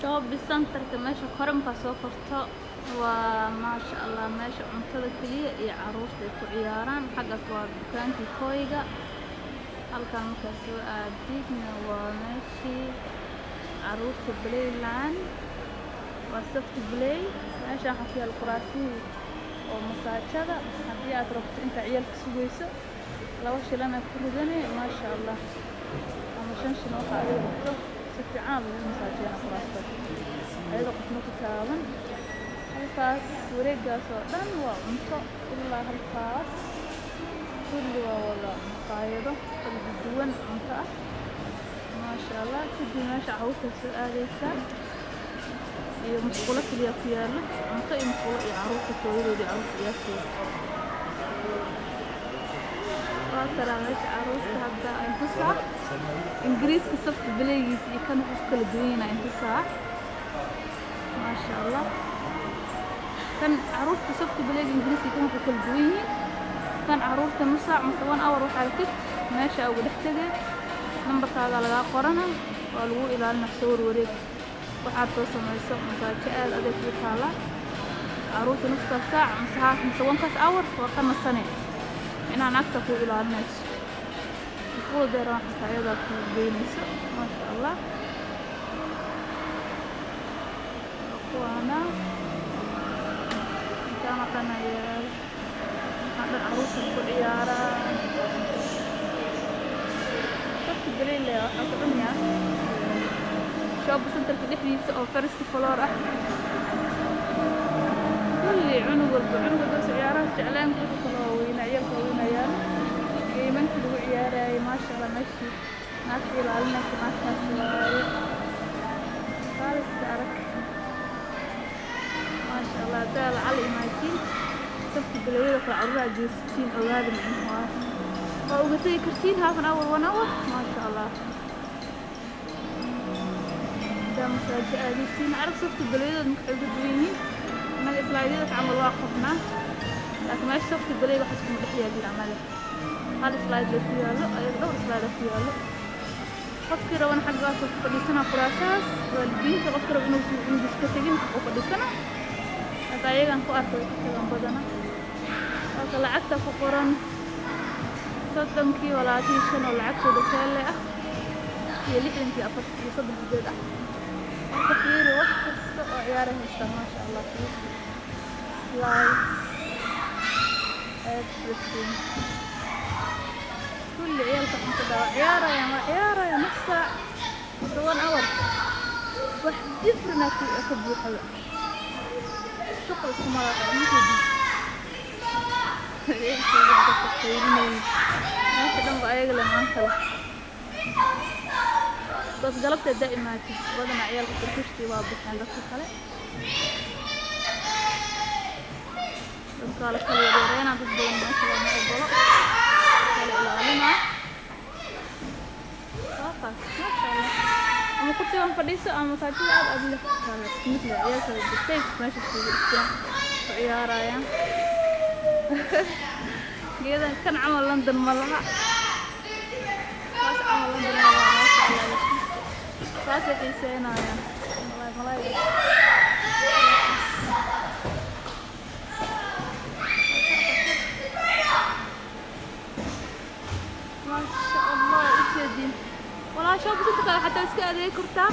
shopping center meesha koranka soo korto waa maasha Allah meesha cuntada kaliya iyo caruurta ay ku ciyaaraan xaggaas waa dukaankii toyga halkan marka soo aadidna waa meeshii caruurta playland waa soft play meesha waxa ku yaal kuraasi oo masaajada haddii aad rabto inta ciyaalka sugayso 2 shilin aad ku ridanay maasha Allah ama 5 shilin waxa ay rabto si fiican loo masaajada kuraasta ayada qofna ku taaban halkaas wareegaas oo dhan waa cunto ilaa halkaas kulli waa wada maqaayado kala duwan cunto ah maasha Allah kadib meesha caruurta soo aadaysa iyo musqulo kaliya ku yaalo cunto iyo musqulo iyo caruurta tooyadooda caruurta ciyaartooda waa tara meesha caruurta hadda inta saac ingiriiska soft playgiisa iyo kan wax kala duwan yahay inta saac maasha Allah kan caruurta soft playga ingiriiska kan wax kala duwan yahay kan caruurta nus saac mise 1 hour waxa ka meesha ugu dhaxtagay nambarkaaga laga qorana waa lagu ilaalinaa sawir wareeg waxaad soo samayso masaajo aad adeeg ku taala caruurta nuska saac mise half mise 1 hour waa ka nasanay inaan agta ku ilaalinayso iskuul deeran xaayada ku geynayso maasha Allah waana كما كان هذا العروس العيارة شفت الدليل حطبني شاب سنتر كدحي أو فرست فلورة كل عنق بس عيارات جعلان كله وين عيال وين عيال من كله عيارة ما شاء الله ماشي ناكل على الناس ما شاء الله خالص تعرف ما شاء الله دال على ماكين سفت بلوية في العروض جوستين أولاد من هواي وقتي كرتين هافن أول ونور ما شاء الله ده مساجة جوستين عرف سفت بلوية مكتوب دويني ما الإسرائيلية تعمل واقفنا لكن ما سفت بلوية بحسب مدحية دي العمالة هذا سلايد اللي فيها له أيضا سلايد فيها له فكر وانا حقا في سنة فراساس والبين فكر إنه بسكتين حقوق السنة ayagan ku arkay kadan badana waxa lacagta ku qoran 30 wala 30 oo lacagtooda kale ah iyo 64 iyo 3 ah taqriir wax kasta oo ciyaaraysa ma sha Allah lights everything كل عيالك انت عيارة نص ساعة 1 hour واحد ديفرنا كبو حلو شكرا كمارا ايه كده بقى يغلى معاك بس قلبت دائماتي بدنا عيالك تركشتي واضح عندك الخلق بس قالك الوريرين عم تبدون ما شاء الله ما الغلط قال العلماء فقط ما شاء الله أما كنت يوم فديسة أما كانت ألعب قبل كانت مثل عيالك بالسيف ماشي في الإسلام عيارة يا كذا كان عمل لندن مرة خاص عمل لندن مرة ما شاء الله خاص في سنة يا ملاي ما شاء الله إيش دي والله شوف بس انت حتى اسكا ادري كرتا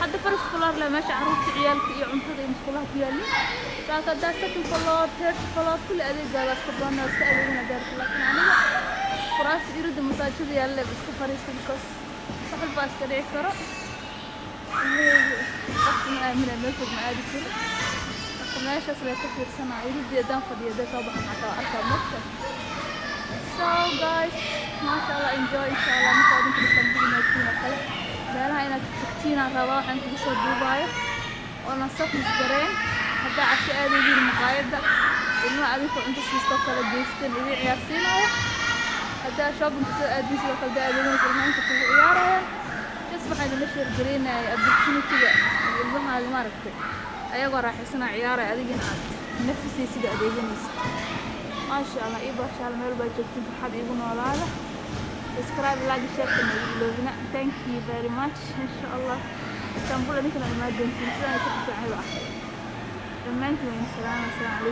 حتى فرس فلار لا ماشي عروس عيالك iyo cuntada iyo musqulaha ku yaali taas hada second floor third floor kul adeegaas ka badan iska adeegna gaarka laakiin aniga furaas irida masaajida yaalla iska fariisan kos saxal baas ka dhici karo qofna aamina meesha ma aadi karo meeshaas la ka fiirsana irideedan fadhiyada soo baxan hada arka marka so guys ما شاء الله enjoy إن شاء الله متعودين في التنبيه نوتينا خلق لأنها إنا تكتينا رواح عن كل صوت دوباية وأنا صف مصدرين حتى عشاء هذه المقايدة إنه أبيكم أنت سيستوكا للجيستين إذي عيارسين حتى شوف أنت سأدين سيستوكا لدى أبيكم سيستوكا أنت في عيارة يصبح إذا مشي الجرين أبيكتيني كده يقولها هذه ما ركتي أيضا راح يصنع عيارة أديجين عاد نفسي سيدا أديجين ما شاء الله إيه باشا الميل باجوكتين في حد يقولون ولا هذا subscribe like share thank you very much إن شاء الله اسطنبول أنا كنا ما دنتي سلام سلام عليكم.